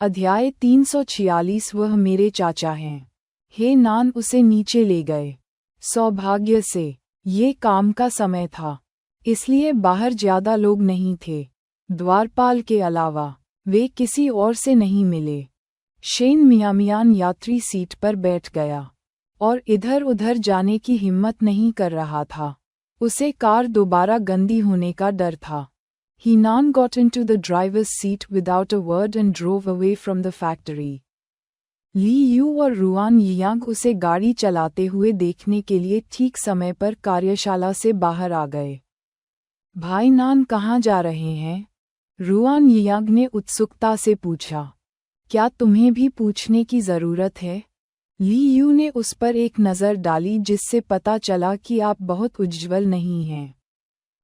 अध्याय 346 वह मेरे चाचा हैं। हे नान उसे नीचे ले गए। सौभाग्य से ये काम का समय था, इसलिए बाहर ज्यादा लोग नहीं थे। द्वारपाल के अलावा वे किसी और से नहीं मिले। शेन मियामियान यात्री सीट पर बैठ गया और इधर उधर जाने की हिम्मत नहीं कर रहा था। उसे कार दोबारा गंदी होने का डर था। He now got into the driver's seat without a word and drove away from the factory. Li Yu और रुआन यियांग उसे गाड़ी चलाते हुए देखने के लिए ठीक समय पर कार्यशाला से बाहर आ गए। भाई नान कहाँ जा रहे हैं? रुआन यियांग ने उत्सुकता से पूछा। क्या तुम्हें भी पूछने की जरूरत है? ली यू ने उस पर एक नज़र डाली जिससे पता चला कि आप बहुत उज्ज्वल नहीं हैं।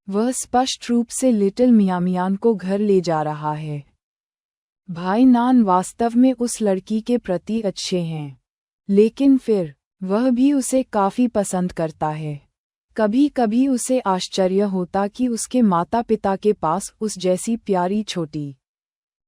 वह स्पष्ट रूप से लिटिल मियामियान को घर ले जा रहा है। भाई नान वास्तव में उस लड़की के प्रति अच्छे हैं, लेकिन फिर वह भी उसे काफी पसंद करता है। कभी कभी उसे आश्चर्य होता कि उसके माता पिता के पास उस जैसी प्यारी छोटी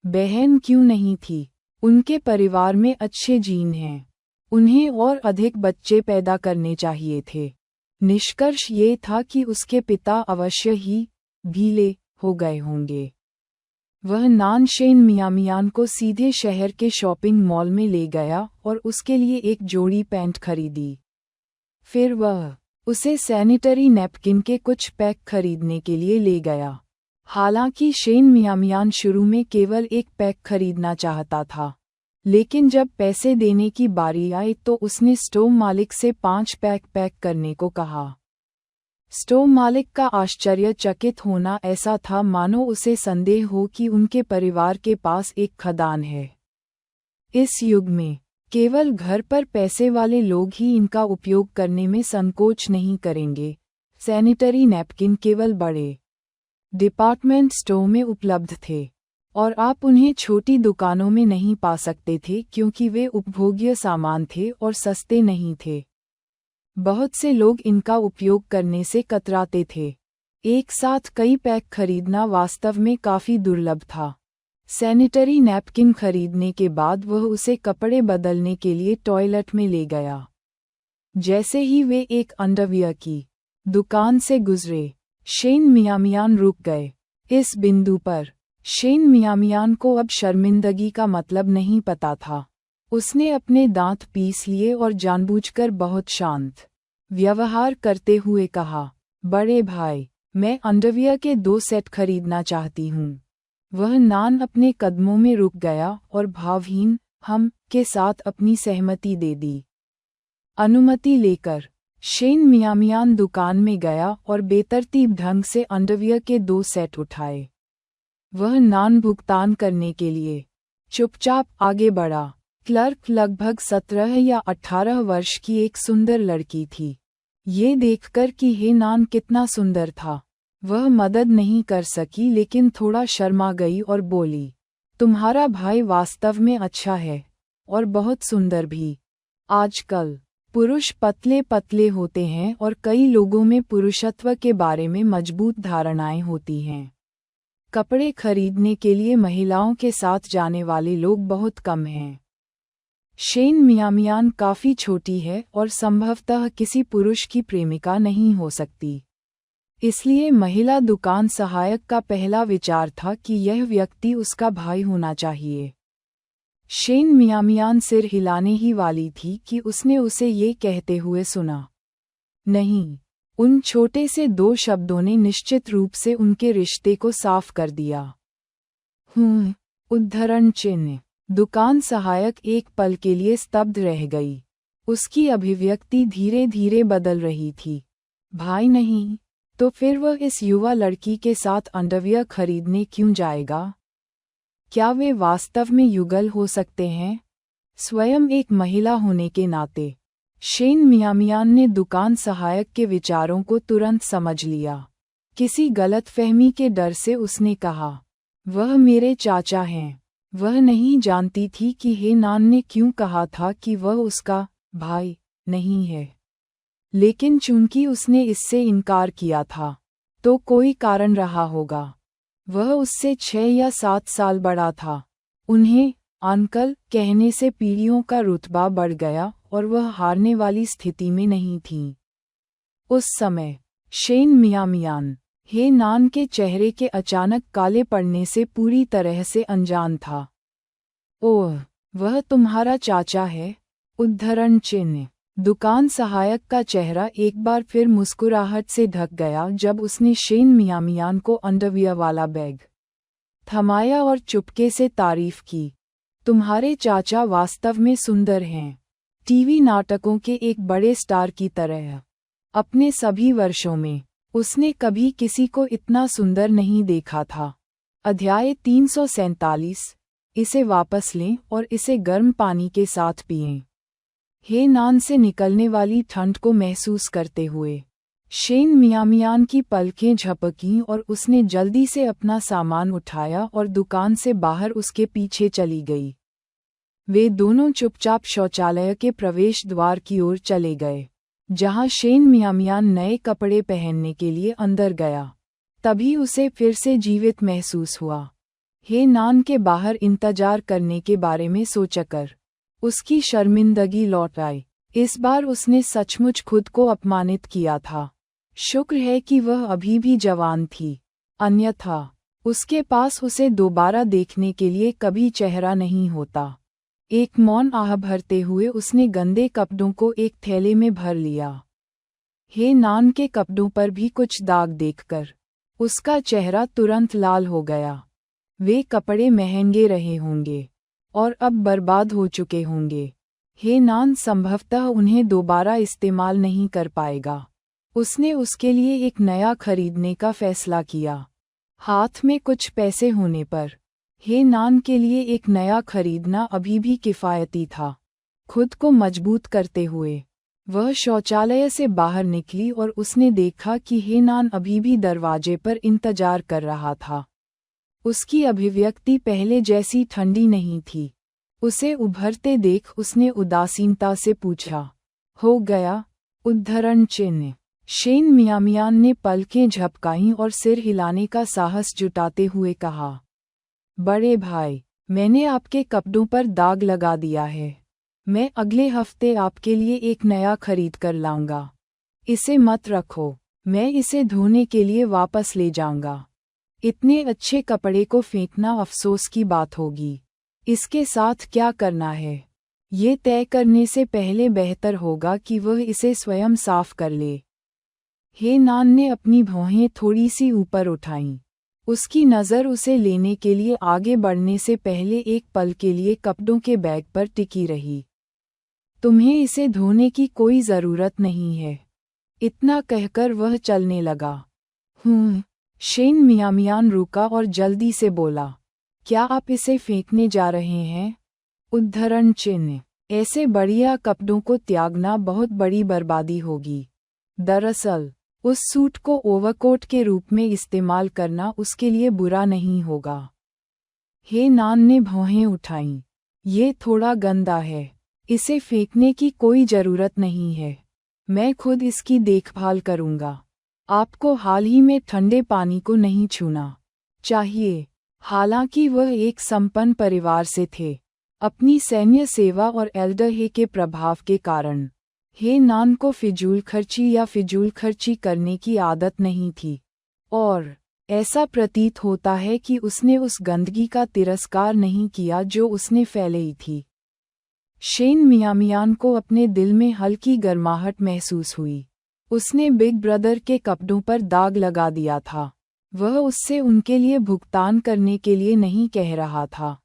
बहन क्यों नहीं थी। उनके परिवार में अच्छे जीन हैं, उन्हें और अधिक बच्चे पैदा करने चाहिए थे। निष्कर्ष ये था कि उसके पिता अवश्य ही भीले हो गए होंगे। वह नान शेन मियामियान को सीधे शहर के शॉपिंग मॉल में ले गया और उसके लिए एक जोड़ी पैंट खरीदी। फिर वह उसे सैनिटरी नैपकिन के कुछ पैक खरीदने के लिए ले गया। हालांकि शेन मियामियान शुरू में केवल एक पैक खरीदना चाहता था, लेकिन जब पैसे देने की बारी आई तो उसने स्टोव मालिक से 5 पैक करने को कहा। स्टोव मालिक का आश्चर्यचकित होना ऐसा था मानो उसे संदेह हो कि उनके परिवार के पास एक खदान है। इस युग में केवल घर पर पैसे वाले लोग ही इनका उपयोग करने में संकोच नहीं करेंगे। सैनिटरी नैपकिन केवल बड़े डिपार्टमेंट स्टोर में उपलब्ध थे और आप उन्हें छोटी दुकानों में नहीं पा सकते थे क्योंकि वे उपभोग्य सामान थे और सस्ते नहीं थे। बहुत से लोग इनका उपयोग करने से कतराते थे। एक साथ कई पैक खरीदना वास्तव में काफी दुर्लभ था। सैनिटरी नैपकिन खरीदने के बाद वह उसे कपड़े बदलने के लिए टॉयलेट में ले गया। जैसे ही वे एक अंडरवियर की दुकान से गुजरे, शेन मियामियान रुक गए। इस बिंदु पर शेन मियामियान को अब शर्मिंदगी का मतलब नहीं पता था। उसने अपने दांत पीस लिए और जानबूझकर बहुत शांत व्यवहार करते हुए कहा, बड़े भाई, मैं अंडरवियर के 2 सेट खरीदना चाहती हूँ। वह नान अपने कदमों में रुक गया और भावहीन हम के साथ अपनी सहमति दे दी। अनुमति लेकर शेन मियामियान दुकान में गया और बेतरतीब ढंग से अंडरवियर के 2 सेट उठाए। वह नान भुगतान करने के लिए चुपचाप आगे बढ़ा। क्लर्क लगभग 17 या 18 वर्ष की एक सुंदर लड़की थी। ये देखकर कि हे नान कितना सुंदर था, वह मदद नहीं कर सकी लेकिन थोड़ा शर्मा गई और बोली, तुम्हारा भाई वास्तव में अच्छा है और बहुत सुंदर भी। आजकल पुरुष पतले पतले होते हैं और कई लोगों में पुरुषत्व के बारे में मजबूत धारणाएं होती हैं। कपड़े खरीदने के लिए महिलाओं के साथ जाने वाले लोग बहुत कम हैं। शेन मियामियान काफी छोटी है और संभवतः किसी पुरुष की प्रेमिका नहीं हो सकती। इसलिए महिला दुकान सहायक का पहला विचार था कि यह व्यक्ति उसका भाई होना चाहिए। शेन मियामियान सिर हिलाने ही वाली थी कि उसने उसे ये कहते हुए सुना। नहीं। उन छोटे से 2 शब्दों ने निश्चित रूप से उनके रिश्ते को साफ कर दिया। उद्धरण चिन्ह। दुकान सहायक एक पल के लिए स्तब्ध रह गई। उसकी अभिव्यक्ति धीरे धीरे बदल रही थी। भाई नहीं, तो फिर वह इस युवा लड़की के साथ अंडरवियर खरीदने क्यों जाएगा? क्या वे वास्तव में युगल हो सकते हैं? स्वयं एक महिला होने के नाते शेन मियामियान ने दुकान सहायक के विचारों को तुरंत समझ लिया। किसी गलतफहमी के डर से उसने कहा, वह मेरे चाचा हैं। वह नहीं जानती थी कि हे नान ने क्यों कहा था कि वह उसका भाई नहीं है, लेकिन चूंकि उसने इससे इनकार किया था तो कोई कारण रहा होगा। वह उससे 6 या 7 साल बड़ा था। उन्हें अंकल कहने से पीढ़ियों का रुतबा बढ़ गया और वह हारने वाली स्थिति में नहीं थी। उस समय शेन मियामियान हे नान के चेहरे के अचानक काले पड़ने से पूरी तरह से अनजान था। ओह, वह तुम्हारा चाचा है? उद्धरण चिन्ह। दुकान सहायक का चेहरा एक बार फिर मुस्कुराहट से ढक गया जब उसने शेन मियामियान को अंडरवियर वाला बैग थमाया और चुपके से तारीफ की। तुम्हारे चाचा वास्तव में सुंदर हैं, टीवी नाटकों के एक बड़े स्टार की तरह। अपने सभी वर्षों में उसने कभी किसी को इतना सुंदर नहीं देखा था। अध्याय 347। इसे वापस लें और इसे गर्म पानी के साथ पिएं। हे नान से निकलने वाली ठंड को महसूस करते हुए शेन मियामियान की पलकें झपकीं और उसने जल्दी से अपना सामान उठाया और दुकान से बाहर उसके पीछे चली गई। वे दोनों चुपचाप शौचालय के प्रवेश द्वार की ओर चले गए, जहां शेन मियामियान नए कपड़े पहनने के लिए अंदर गया। तभी उसे फिर से जीवित महसूस हुआ। हे नान के बाहर इंतजार करने के बारे में सोचकर उसकी शर्मिंदगी लौट आई। इस बार उसने सचमुच खुद को अपमानित किया था। शुक्र है कि वह अभी भी जवान थी, अन्यथा उसके पास उसे दोबारा देखने के लिए कभी चेहरा नहीं होता। एक मौन आह भरते हुए उसने गंदे कपड़ों को एक थैले में भर लिया। हे नान के कपड़ों पर भी कुछ दाग देखकर उसका चेहरा तुरंत लाल हो गया। वे कपड़े महंगे रहे होंगे और अब बर्बाद हो चुके होंगे। हे नान संभवतः उन्हें दोबारा इस्तेमाल नहीं कर पाएगा। उसने उसके लिए एक नया खरीदने का फैसला किया। हाथ में कुछ पैसे होने पर हे नान के लिए एक नया खरीदना अभी भी किफ़ायती था। खुद को मजबूत करते हुए वह शौचालय से बाहर निकली और उसने देखा कि हे नान अभी भी दरवाजे पर इंतजार कर रहा था। उसकी अभिव्यक्ति पहले जैसी ठंडी नहीं थी। उसे उभरते देख उसने उदासीनता से पूछा, हो गया? उद्धरण चिन्ह। शेन मियामियान ने पलकें झपकाईं और सिर हिलाने का साहस जुटाते हुए कहा, बड़े भाई, मैंने आपके कपड़ों पर दाग लगा दिया है। मैं अगले हफ्ते आपके लिए एक नया खरीद कर लाऊंगा। इसे मत रखो, मैं इसे धोने के लिए वापस ले जाऊंगा। इतने अच्छे कपड़े को फेंकना अफसोस की बात होगी। इसके साथ क्या करना है, ये तय करने से पहले बेहतर होगा कि वह इसे स्वयं साफ कर ले। हे नान ने अपनी भौहें थोड़ी सी ऊपर उठाईं। उसकी नज़र उसे लेने के लिए आगे बढ़ने से पहले एक पल के लिए कपड़ों के बैग पर टिकी रही। तुम्हें इसे धोने की कोई ज़रूरत नहीं है। इतना कहकर वह चलने लगा। शेन मियामियान रुका और जल्दी से बोला, क्या आप इसे फेंकने जा रहे हैं? उद्धरण चिन्ह। ऐसे बढ़िया कपड़ों को त्यागना बहुत बड़ी बर्बादी होगी। दरअसल उस सूट को ओवरकोट के रूप में इस्तेमाल करना उसके लिए बुरा नहीं होगा। हे नान ने भौहें उठाईं। ये थोड़ा गंदा है, इसे फेंकने की कोई ज़रूरत नहीं है। मैं खुद इसकी देखभाल करूँगा। आपको हाल ही में ठंडे पानी को नहीं छूना चाहिए। हालांकि वह एक संपन्न परिवार से थे, अपनी सैन्य सेवा और एल्डर हे के प्रभाव के कारण हे नान को फिजूल खर्ची करने की आदत नहीं थी, और ऐसा प्रतीत होता है कि उसने उस गंदगी का तिरस्कार नहीं किया जो उसने फैलाई थी। शेन मियामियान को अपने दिल में हल्की गर्माहट महसूस हुई। उसने बिग ब्रदर के कपड़ों पर दाग लगा दिया था। वह उससे उनके लिए भुगतान करने के लिए नहीं कह रहा था,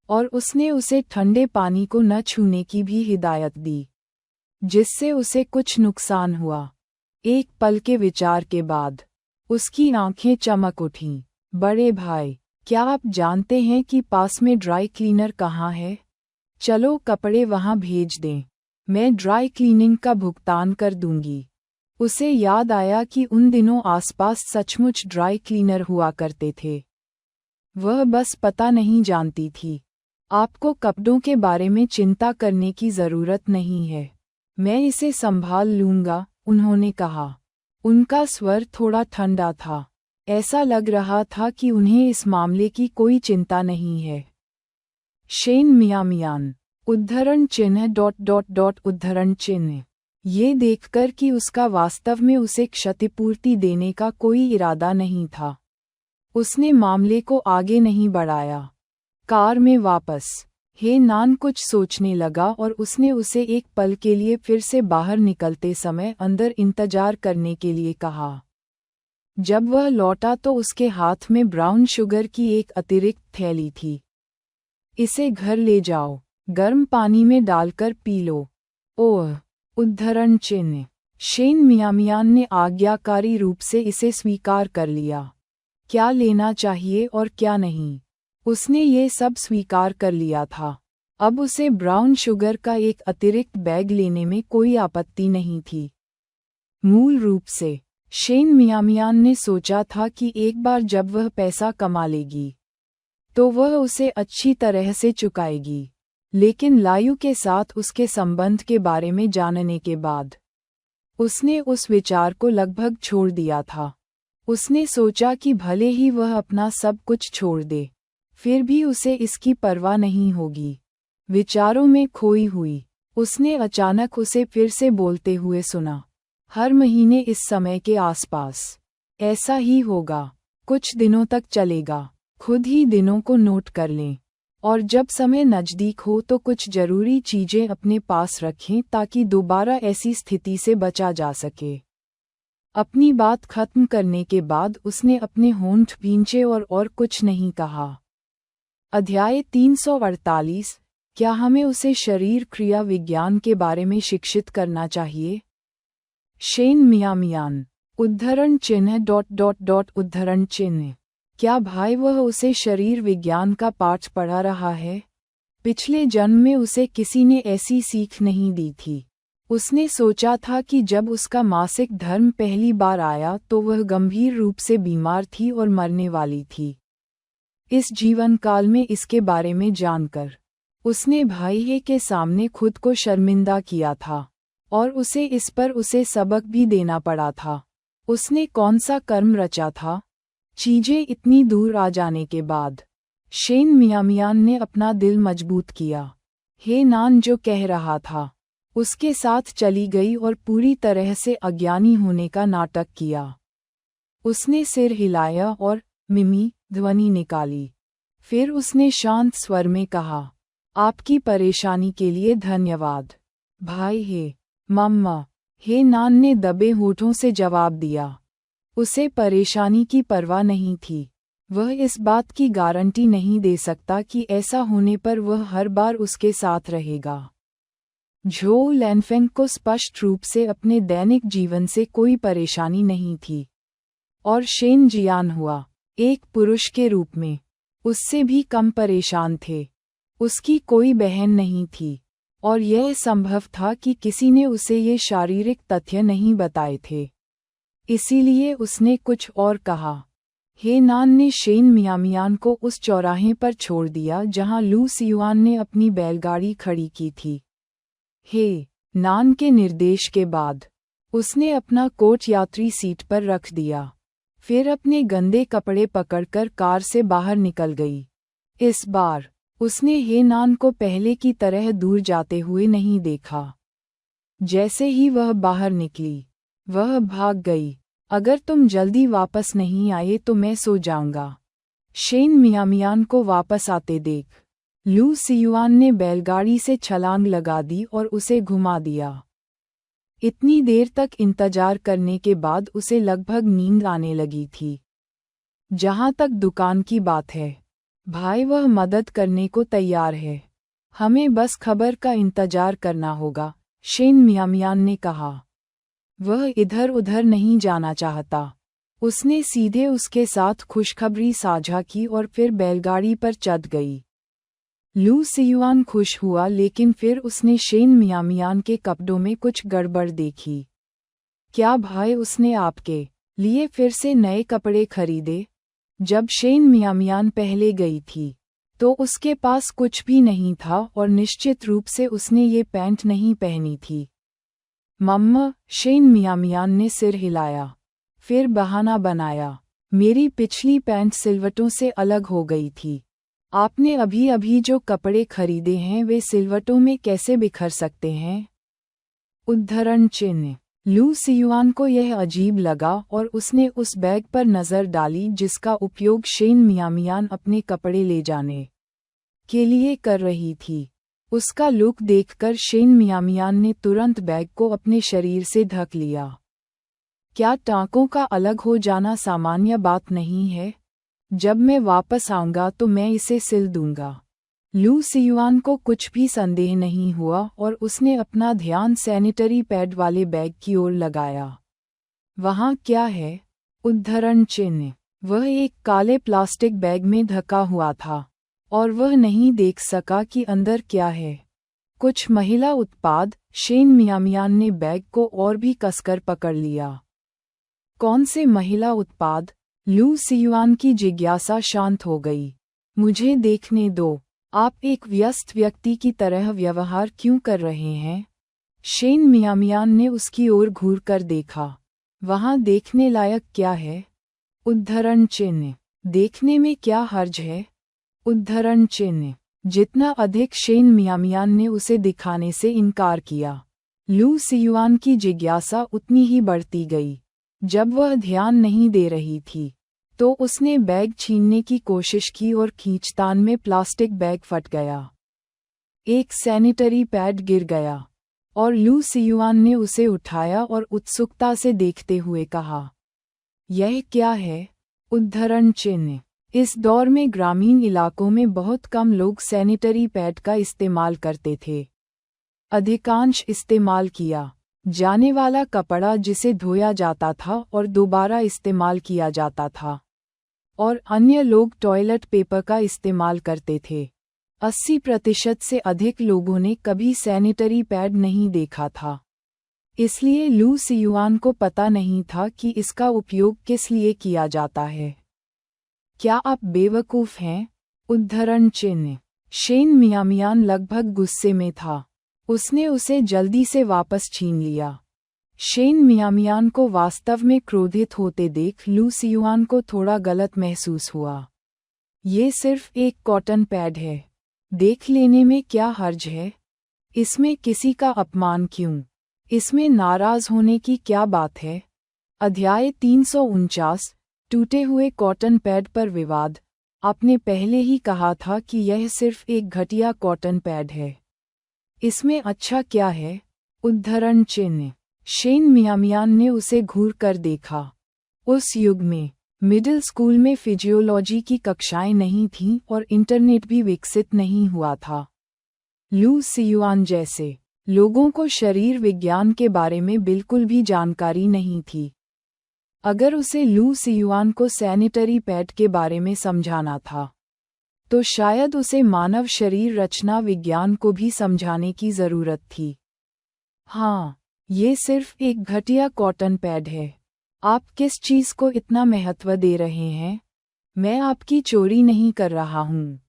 और उसने उसे ठंडे पानी को न छूने की भी हिदायत दी, जिससे उसे कुछ नुकसान हुआ। एक पल के विचार के बाद उसकी आंखें चमक उठीं। बड़े भाई, क्या आप जानते हैं कि पास में ड्राई क्लीनर कहाँ है? चलो कपड़े वहाँ भेज दें, मैं ड्राई क्लीनिंग का भुगतान कर दूंगी। उसे याद आया कि उन दिनों आसपास सचमुच ड्राई क्लीनर हुआ करते थे। वह बस पता नहीं जानती थी। आपको कपड़ों के बारे में चिंता करने की ज़रूरत नहीं है, मैं इसे संभाल लूँगा, उन्होंने कहा। उनका स्वर थोड़ा ठंडा था। ऐसा लग रहा था कि उन्हें इस मामले की कोई चिंता नहीं है। शेन मियामियान उद्धरण चिन्ह ... उद्धरण चिन्ह। ये देखकर कि उसका वास्तव में उसे क्षतिपूर्ति देने का कोई इरादा नहीं था, उसने मामले को आगे नहीं बढ़ाया। कार में वापस हे नान कुछ सोचने लगा और उसने उसे एक पल के लिए फिर से बाहर निकलते समय अंदर इंतजार करने के लिए कहा। जब वह लौटा तो उसके हाथ में ब्राउन शुगर की एक अतिरिक्त थैली थी। इसे घर ले जाओ, गर्म पानी में डालकर पी लो। ओह! उद्धरण चिन्ह। शेन मियामियान ने आज्ञाकारी रूप से इसे स्वीकार कर लिया। क्या लेना चाहिए और क्या नहीं, उसने ये सब स्वीकार कर लिया था। अब उसे ब्राउन शुगर का एक अतिरिक्त बैग लेने में कोई आपत्ति नहीं थी। मूल रूप से शेन मियामियान ने सोचा था कि एक बार जब वह पैसा कमा लेगी तो वह उसे अच्छी तरह से चुकाएगी, लेकिन लायू के साथ उसके संबंध के बारे में जानने के बाद उसने उस विचार को लगभग छोड़ दिया था। उसने सोचा कि भले ही वह अपना सब कुछ छोड़ दे, फिर भी उसे इसकी परवाह नहीं होगी। विचारों में खोई हुई, उसने अचानक उसे फिर से बोलते हुए सुना, हर महीने इस समय के आसपास ऐसा ही होगा, कुछ दिनों तक चलेगा। खुद ही दिनों को नोट कर लें और जब समय नज़दीक हो तो कुछ ज़रूरी चीज़ें अपने पास रखें ताकि दोबारा ऐसी स्थिति से बचा जा सके। अपनी बात खत्म करने के बाद उसने अपने होंठ भींचे और कुछ नहीं कहा। अध्याय 348। क्या हमें उसे शरीर क्रिया विज्ञान के बारे में शिक्षित करना चाहिए? शेन मियामियान उद्धरण चिन्ह ... उद्धरण चिन्ह। क्या भाई वह उसे शरीर विज्ञान का पाठ पढ़ा रहा है? पिछले जन्म में उसे किसी ने ऐसी सीख नहीं दी थी। उसने सोचा था कि जब उसका मासिक धर्म पहली बार आया तो वह गंभीर रूप से बीमार थी और मरने वाली थी। इस जीवन काल में इसके बारे में जानकर उसने भाई के सामने खुद को शर्मिंदा किया था और उसे सबक भी देना पड़ा था। उसने कौन सा कर्म रचा था? चीजें इतनी दूर आ जाने के बाद शेन मियामियान ने अपना दिल मजबूत किया। हे नान जो कह रहा था उसके साथ चली गई और पूरी तरह से अज्ञानी होने का नाटक किया। उसने सिर हिलाया और मिमी ध्वनि निकाली। फिर उसने शांत स्वर में कहा, आपकी परेशानी के लिए धन्यवाद भाई। हे मम्मा, हे नान ने दबे होठों से जवाब दिया। उसे परेशानी की परवाह नहीं थी। वह इस बात की गारंटी नहीं दे सकता कि ऐसा होने पर वह हर बार उसके साथ रहेगा। झो लैनफेंग को स्पष्ट रूप से अपने दैनिक जीवन से कोई परेशानी नहीं थी और शेन जियान हुआ एक पुरुष के रूप में उससे भी कम परेशान थे। उसकी कोई बहन नहीं थी और यह संभव था कि किसी ने उसे ये शारीरिक तथ्य नहीं बताए थे, इसीलिए उसने कुछ और कहा। हे नान ने शेन मियामियान को उस चौराहे पर छोड़ दिया जहां लू सियुआन ने अपनी बैलगाड़ी खड़ी की थी। हे नान के निर्देश के बाद उसने अपना कोट यात्री सीट पर रख दिया, फिर अपने गंदे कपड़े पकड़कर कार से बाहर निकल गई। इस बार उसने हे नान को पहले की तरह दूर जाते हुए नहीं देखा। जैसे ही वह बाहर निकली, वह भाग गई। अगर तुम जल्दी वापस नहीं आए तो मैं सो जाऊंगा। शेन मियामियान को वापस आते देख लू सियुआन ने बैलगाड़ी से छलांग लगा दी और उसे घुमा दिया। इतनी देर तक इंतजार करने के बाद उसे लगभग नींद आने लगी थी। जहां तक दुकान की बात है, भाई वह मदद करने को तैयार है। हमें बस खबर का इंतजार करना होगा, शेन मियामियान ने कहा। वह इधर उधर नहीं जाना चाहता। उसने सीधे उसके साथ खुशखबरी साझा की और फिर बैलगाड़ी पर चढ़ गई। लू सियुआन खुश हुआ, लेकिन फिर उसने शेन मियामियान के कपड़ों में कुछ गड़बड़ देखी। क्या भाई उसने आपके लिए फिर से नए कपड़े खरीदे? जब शेन मियामियान पहले गई थी तो उसके पास कुछ भी नहीं था और निश्चित रूप से उसने ये पैंट नहीं पहनी थी। मम्मा, शेन मियामियान ने सिर हिलाया, फिर बहाना बनाया। मेरी पिछली पैंट सिलवटों से अलग हो गई थी। आपने अभी अभी जो कपड़े खरीदे हैं वे सिलवटों में कैसे बिखर सकते हैं? उद्धरण चिन्ह। लू सियुआन को यह अजीब लगा और उसने उस बैग पर नज़र डाली जिसका उपयोग शेन मियामियान अपने कपड़े ले जाने के लिए कर रही थी। उसका लुक देखकर शेन मियामियान ने तुरंत बैग को अपने शरीर से ढक लिया। क्या टांकों का अलग हो जाना सामान्य बात नहीं है? जब मैं वापस आऊंगा तो मैं इसे सिल दूंगा। लू सियुआन को कुछ भी संदेह नहीं हुआ और उसने अपना ध्यान सैनिटरी पैड वाले बैग की ओर लगाया। वहाँ क्या है? उद्धरण चिन्ह। वह एक काले प्लास्टिक बैग में ढका हुआ था और वह नहीं देख सका कि अंदर क्या है। कुछ महिला उत्पाद। शेन मियामियान ने बैग को और भी कसकर पकड़ लिया। कौन से महिला उत्पाद? लू सियुआन की जिज्ञासा शांत हो गई। मुझे देखने दो। आप एक व्यस्त व्यक्ति की तरह व्यवहार क्यों कर रहे हैं? शेन मियामियान ने उसकी ओर घूरकर देखा। वहाँ देखने लायक क्या है? उद्धरण चिन्ह। देखने में क्या हर्ज है? उद्धरण चिन्ह। जितना अधिक शेन मियामियान ने उसे दिखाने से इनकार किया, लू सियुआन की जिज्ञासा उतनी ही बढ़ती गई। जब वह ध्यान नहीं दे रही थी तो उसने बैग छीनने की कोशिश की और खींचतान में प्लास्टिक बैग फट गया। एक सैनिटरी पैड गिर गया और लू सियुआन ने उसे उठाया और उत्सुकता से देखते हुए कहा, यह क्या है? उद्धरण चिन्ह। इस दौर में ग्रामीण इलाकों में बहुत कम लोग सैनिटरी पैड का इस्तेमाल करते थे। अधिकांश इस्तेमाल किया जाने वाला कपड़ा जिसे धोया जाता था और दोबारा इस्तेमाल किया जाता था, और अन्य लोग टॉयलेट पेपर का इस्तेमाल करते थे। 80% से अधिक लोगों ने कभी सैनिटरी पैड नहीं देखा था। इसलिए लू सियुआन को पता नहीं था कि इसका उपयोग किस लिए किया जाता है। क्या आप बेवकूफ़ हैं? उद्धरण चिन्ह। शेन मियामियान लगभग गुस्से में था। उसने उसे जल्दी से वापस छीन लिया। शेन मियामियान को वास्तव में क्रोधित होते देख लू सियुआन को थोड़ा गलत महसूस हुआ। ये सिर्फ एक कॉटन पैड है, देख लेने में क्या हर्ज है? इसमें किसी का अपमान क्यों? इसमें नाराज होने की क्या बात है? अध्याय 349। टूटे हुए कॉटन पैड पर विवाद। आपने पहले ही कहा था कि यह सिर्फ एक घटिया कॉटन पैड है। इसमें अच्छा क्या है? उद्धरण चिन्ह। शेन मियामियान ने उसे घूर कर देखा। उस युग में मिडिल स्कूल में फिजियोलॉजी की कक्षाएं नहीं थीं और इंटरनेट भी विकसित नहीं हुआ था। लू सियुआन जैसे लोगों को शरीर विज्ञान के बारे में बिल्कुल भी जानकारी नहीं थी। अगर उसे लू सियुआन को सैनिटरी पैड के बारे में समझाना था तो शायद उसे मानव शरीर रचना विज्ञान को भी समझाने की ज़रूरत थी। हाँ, ये सिर्फ एक घटिया कॉटन पैड है। आप किस चीज़ को इतना महत्व दे रहे हैं? मैं आपकी चोरी नहीं कर रहा हूँ।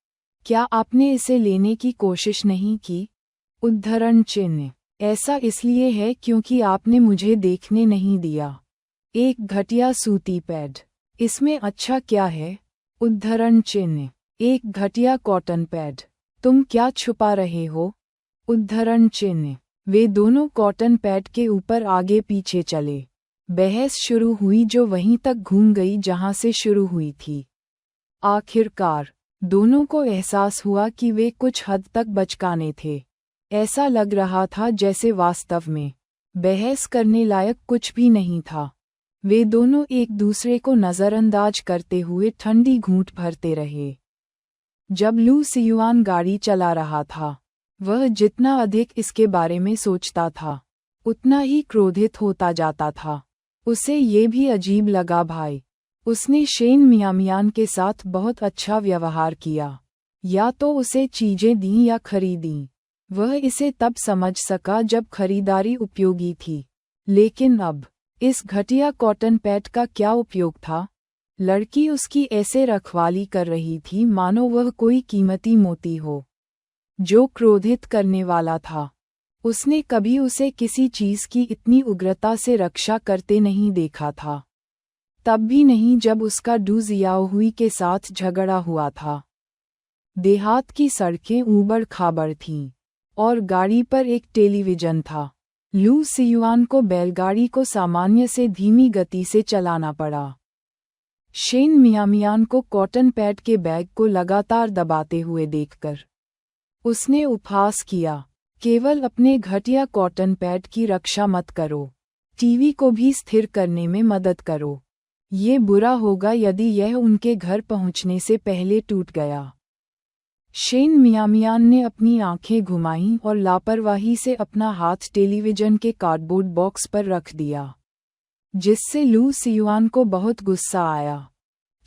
क्या आपने इसे लेने की कोशिश नहीं की? उद्धरण चिन्ह। ऐसा इसलिए है क्योंकि आपने मुझे देखने नहीं दिया। एक घटिया सूती पैड। इसमें अच्छा क्या है? उद्धरण चिन्ह। एक घटिया कॉटन पैड। तुम क्या छुपा रहे हो? उद्धरण चिन्ह। वे दोनों कॉटन पैड के ऊपर आगे पीछे चले। बहस शुरू हुई जो वहीं तक घूम गई जहां से शुरू हुई थी। आखिरकार दोनों को एहसास हुआ कि वे कुछ हद तक बचकाने थे। ऐसा लग रहा था जैसे वास्तव में बहस करने लायक कुछ भी नहीं था। वे दोनों एक दूसरे को नज़रअंदाज करते हुए ठंडी घूंट भरते रहे। जब लू सियुआन गाड़ी चला रहा था, वह जितना अधिक इसके बारे में सोचता था उतना ही क्रोधित होता जाता था। उसे ये भी अजीब लगा भाई। उसने शेन मियामियान के साथ बहुत अच्छा व्यवहार किया। या तो उसे चीजें दी या खरीदी। वह इसे तब समझ सका जब खरीदारी उपयोगी थी। लेकिन अब इस घटिया कॉटन पैड का क्या उपयोग था? लड़की उसकी ऐसे रखवाली कर रही थी मानो वह कोई कीमती मोती हो। जो क्रोधित करने वाला था। उसने कभी उसे किसी चीज की इतनी उग्रता से रक्षा करते नहीं देखा था। तब भी नहीं जब उसका डू जियाओहुई के साथ झगड़ा हुआ था। देहात की सड़कें ऊबड़ खाबड़ थीं और गाड़ी पर एक टेलीविज़न था। लू सियुआन को बैलगाड़ी को सामान्य से धीमी गति से चलाना पड़ा। शेन मियामियान को कॉटन पैड के बैग को लगातार दबाते हुए देखकर उसने उपहास किया, केवल अपने घटिया कॉटन पैड की रक्षा मत करो, टीवी को भी स्थिर करने में मदद करो। ये बुरा होगा यदि यह उनके घर पहुंचने से पहले टूट गया। शेन मियामियान ने अपनी आंखें घुमाईं और लापरवाही से अपना हाथ टेलीविज़न के कार्डबोर्ड बॉक्स पर रख दिया, जिससे लू सियुआन को बहुत गुस्सा आया,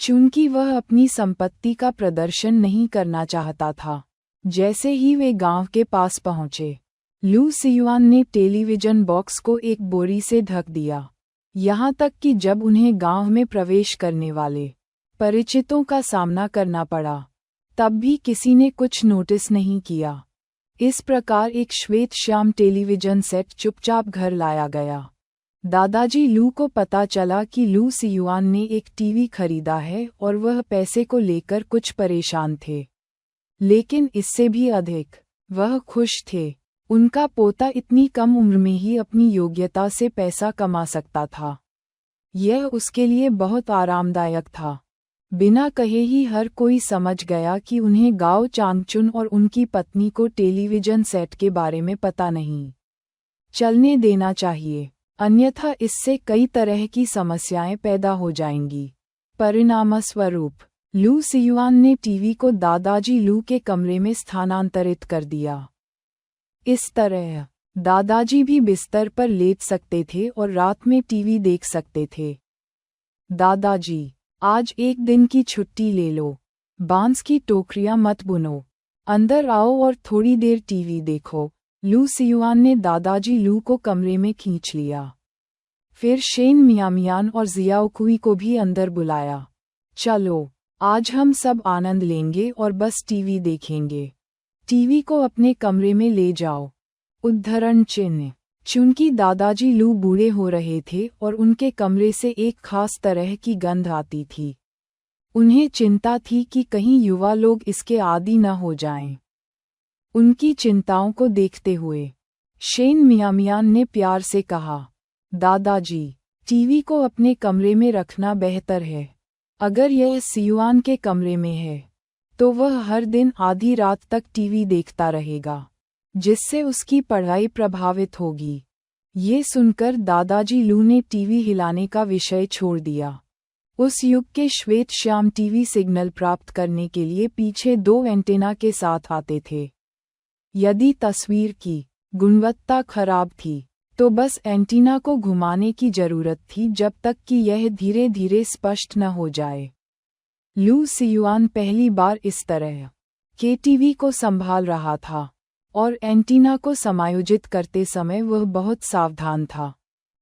चूंकि वह अपनी संपत्ति का प्रदर्शन नहीं करना चाहता था। जैसे ही वे गांव के पास पहुंचे, लू सियुआन ने टेलीविज़न बॉक्स को एक बोरी से ढक दिया, यहाँ तक कि जब उन्हें गांव में प्रवेश करने वाले परिचितों का सामना करना पड़ा, तब भी किसी ने कुछ नोटिस नहीं किया। इस प्रकार एक श्वेत श्याम टेलीविज़न सेट चुपचाप घर लाया गया। दादाजी लू को पता चला कि लू सियुआन ने एक टीवी खरीदा है और वह पैसे को लेकर कुछ परेशान थे, लेकिन इससे भी अधिक वह खुश थे। उनका पोता इतनी कम उम्र में ही अपनी योग्यता से पैसा कमा सकता था। यह उसके लिए बहुत आरामदायक था। बिना कहे ही हर कोई समझ गया कि उन्हें गाओ चांगचुन और उनकी पत्नी को टेलीविज़न सेट के बारे में पता नहीं चलने देना चाहिए, अन्यथा इससे कई तरह की समस्याएं पैदा हो जाएंगी। परिणामस्वरूप लू सियुआन ने टीवी को दादाजी लू के कमरे में स्थानांतरित कर दिया। इस तरह दादाजी भी बिस्तर पर लेट सकते थे और रात में टीवी देख सकते थे। दादाजी, आज एक दिन की छुट्टी ले लो, बांस की टोकरियां मत बुनो, अंदर आओ और थोड़ी देर टीवी देखो। लू सियुआन ने दादाजी लू को कमरे में खींच लिया। फिर शेन मियामियान और जियाओकुई को भी अंदर बुलाया। चलो, आज हम सब आनंद लेंगे और बस टीवी देखेंगे। टीवी को अपने कमरे में ले जाओ। उद्धरण चिन्ह। चूंकि दादाजी लू बूढ़े हो रहे थे और उनके कमरे से एक खास तरह की गंध आती थी, उन्हें चिंता थी कि कहीं युवा लोग इसके आदी न हो जाएं। उनकी चिंताओं को देखते हुए शेन मियामियान ने प्यार से कहा, दादाजी, टीवी को अपने कमरे में रखना बेहतर है। अगर यह सियुआन के कमरे में है, तो वह हर दिन आधी रात तक टीवी देखता रहेगा, जिससे उसकी पढ़ाई प्रभावित होगी। ये सुनकर दादाजी लू ने टीवी हिलाने का विषय छोड़ दिया। उस युग के श्वेत श्याम टीवी सिग्नल प्राप्त करने के लिए पीछे 2 एंटेना के साथ आते थे। यदि तस्वीर की गुणवत्ता खराब थी, तो बस एंटीना को घुमाने की जरूरत थी जब तक कि यह धीरे धीरे स्पष्ट न हो जाए। लू सियुआन पहली बार इस तरह के टीवी को संभाल रहा था और एंटीना को समायोजित करते समय वह बहुत सावधान था।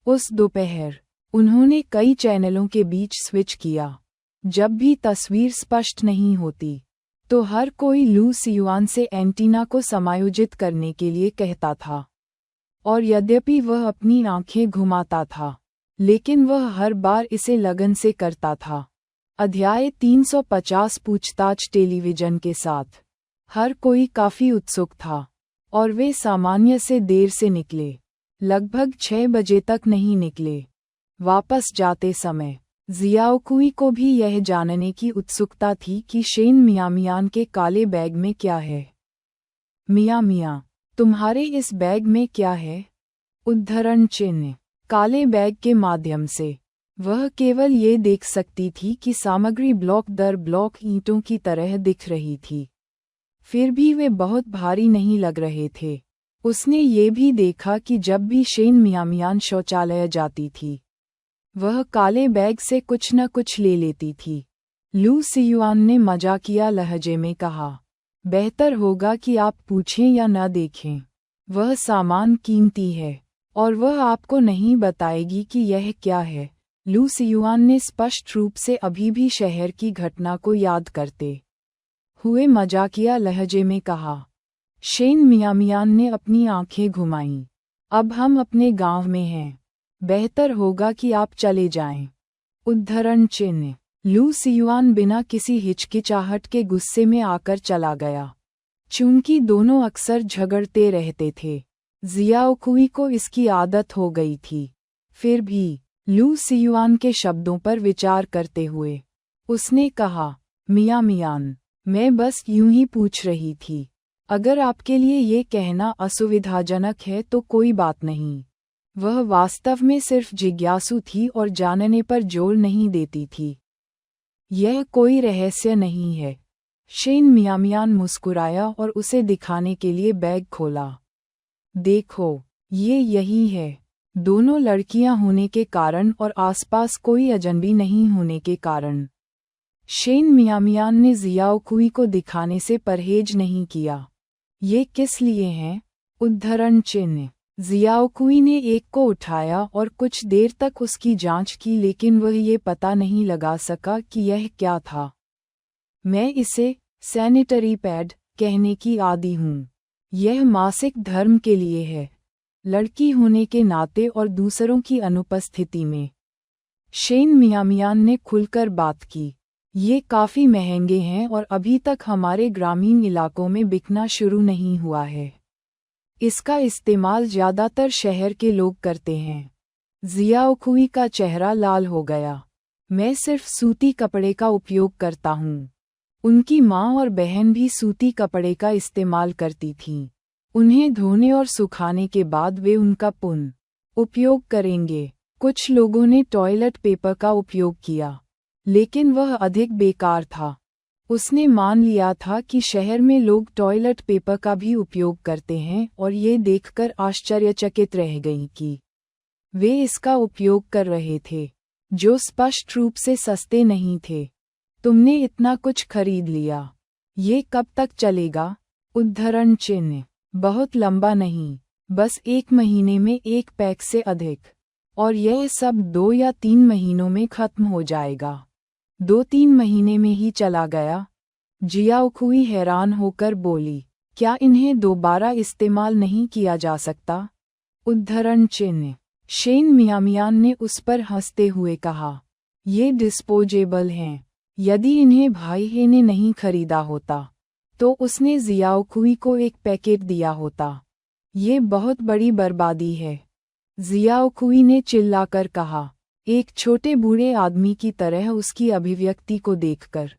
उस दोपहर उन्होंने कई चैनलों के बीच स्विच किया। जब भी तस्वीर स्पष्ट नहीं होती, तो हर कोई लू सियुआन से एंटीना को समायोजित करने के लिए कहता था, और यद्यपि वह अपनी आंखें घुमाता था, लेकिन वह हर बार इसे लगन से करता था। अध्याय 350 पूछताछ टेलीविज़न के साथ। हर कोई काफी उत्सुक था और वे सामान्य से देर से निकले। लगभग 6 बजे तक नहीं निकले। वापस जाते समय जियाओकुई को भी यह जानने की उत्सुकता थी कि शेन मियामियान के काले बैग में क्या है। मियामिया, तुम्हारे इस बैग में क्या है? उद्धरण चिन्ह। काले बैग के माध्यम से वह केवल ये देख सकती थी कि सामग्री ब्लॉक दर ब्लॉक ईंटों की तरह दिख रही थी, फिर भी वे बहुत भारी नहीं लग रहे थे। उसने ये भी देखा कि जब भी शेन मियामियान शौचालय जाती थी, वह काले बैग से कुछ न कुछ ले लेती थी। लू सियुआन ने मजाकिया लहजे में कहा, बेहतर होगा कि आप पूछें या न देखें। वह सामान कीमती है और वह आपको नहीं बताएगी कि यह क्या है। लू सियुआन ने स्पष्ट रूप से अभी भी शहर की घटना को याद करते हुए मजाकिया लहजे में कहा। शेन मियामियान ने अपनी आंखें घुमाईं। अब हम अपने गांव में हैं। बेहतर होगा कि आप चले जाएं। उद्धरण चिन्ह। लू सियुआन बिना किसी हिचकिचाहट के गुस्से में आकर चला गया। चूंकि दोनों अक्सर झगड़ते रहते थे, जियाओकुई को इसकी आदत हो गई थी। फिर भी लू सियुआन के शब्दों पर विचार करते हुए उसने कहा, मियाँ मियान, मैं बस यूं ही पूछ रही थी। अगर आपके लिए ये कहना असुविधाजनक है तो कोई बात नहीं। वह वास्तव में सिर्फ जिज्ञासु थी और जानने पर जोर नहीं देती थी। यह कोई रहस्य नहीं है। शेन मियामियान मुस्कुराया और उसे दिखाने के लिए बैग खोला। देखो, ये यही है। दोनों लड़कियां होने के कारण और आसपास कोई अजनबी नहीं होने के कारण शेन मियामियान ने जियाओकुई को दिखाने से परहेज नहीं किया। ये किस लिए हैं? उद्धरण चिन्ह। जियाओकुई ने एक को उठाया और कुछ देर तक उसकी जांच की, लेकिन वह ये पता नहीं लगा सका कि यह क्या था। मैं इसे सैनिटरी पैड कहने की आदी हूँ। यह मासिक धर्म के लिए है, लड़की होने के नाते और दूसरों की अनुपस्थिति में। शेन मियामियान ने खुलकर बात की। ये काफ़ी महंगे हैं और अभी तक हमारे ग्रामीण इलाकों में बिकना शुरू नहीं हुआ है। इसका इस्तेमाल ज़्यादातर शहर के लोग करते हैं। जियाओकुई का चेहरा लाल हो गया। मैं सिर्फ सूती कपड़े का उपयोग करता हूँ। उनकी माँ और बहन भी सूती कपड़े का इस्तेमाल करती थीं। उन्हें धोने और सुखाने के बाद वे उनका पुनः उपयोग करेंगे। कुछ लोगों ने टॉयलेट पेपर का उपयोग किया, लेकिन वह अधिक बेकार था। उसने मान लिया था कि शहर में लोग टॉयलेट पेपर का भी उपयोग करते हैं और ये देखकर आश्चर्यचकित रह गई कि वे इसका उपयोग कर रहे थे, जो स्पष्ट रूप से सस्ते नहीं थे। तुमने इतना कुछ खरीद लिया, ये कब तक चलेगा? उद्धरण चिन्ह। बहुत लंबा नहीं, बस 1 महीने में 1 पैक से अधिक, और यह सब 2 या 3 महीनों में खत्म हो जाएगा। 2-3 महीने में ही चला गया। जियाओकुई हैरान होकर बोली, क्या इन्हें दोबारा इस्तेमाल नहीं किया जा सकता? उद्धरण चिन्ह। शेन मियामियान ने उस पर हंसते हुए कहा, ये डिस्पोजेबल हैं। यदि इन्हें भाई हे ने नहीं खरीदा होता तो उसने जियाओकुई को एक पैकेट दिया होता। ये बहुत बड़ी बर्बादी है। जियाओकुई ने चिल्लाकर कहा, एक छोटे बूढ़े आदमी की तरह उसकी अभिव्यक्ति को देखकर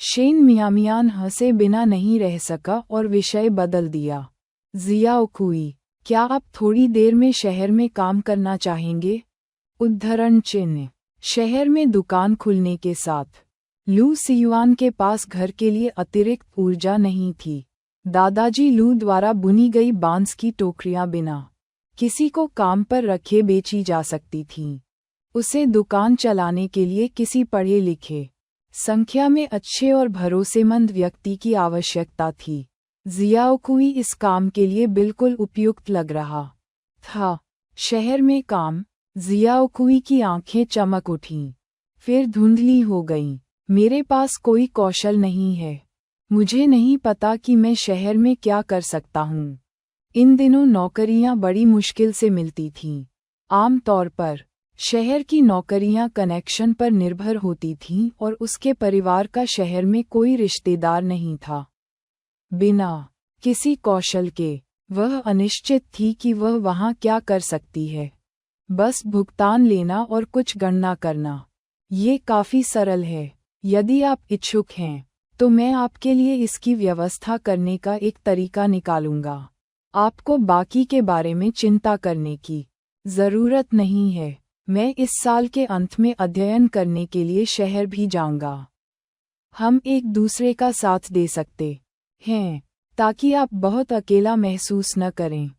शेन मियामियान हंसे बिना नहीं रह सका और विषय बदल दिया। जियाओकुई, क्या आप थोड़ी देर में शहर में काम करना चाहेंगे? उद्धरण चिन्ह। शहर में दुकान खुलने के साथ लू सियुआन के पास घर के लिए अतिरिक्त ऊर्जा नहीं थी। दादाजी लू द्वारा बुनी गई बांस की टोकरियां बिना किसी को काम पर रखे बेची जा सकती थीं। उसे दुकान चलाने के लिए किसी पढ़े लिखे, संख्या में अच्छे और भरोसेमंद व्यक्ति की आवश्यकता थी। जियाओकुई इस काम के लिए बिल्कुल उपयुक्त लग रहा था। शहर में काम। जियाओकुई की आंखें चमक उठीं, फिर धुंधली हो गईं। मेरे पास कोई कौशल नहीं है। मुझे नहीं पता कि मैं शहर में क्या कर सकता हूँ। इन दिनों नौकरियां बड़ी मुश्किल से मिलती थीं। आम तौर पर शहर की नौकरियां कनेक्शन पर निर्भर होती थीं और उसके परिवार का शहर में कोई रिश्तेदार नहीं था। बिना किसी कौशल के वह अनिश्चित थी कि वह वहाँ क्या कर सकती है। बस भुगतान लेना और कुछ गणना करना। ये काफ़ी सरल है। यदि आप इच्छुक हैं तो मैं आपके लिए इसकी व्यवस्था करने का एक तरीका निकालूंगा। आपको बाकी के बारे में चिंता करने की ज़रूरत नहीं है। मैं इस साल के अंत में अध्ययन करने के लिए शहर भी जाऊंगा। हम एक दूसरे का साथ दे सकते हैं ताकि आप बहुत अकेला महसूस न करें।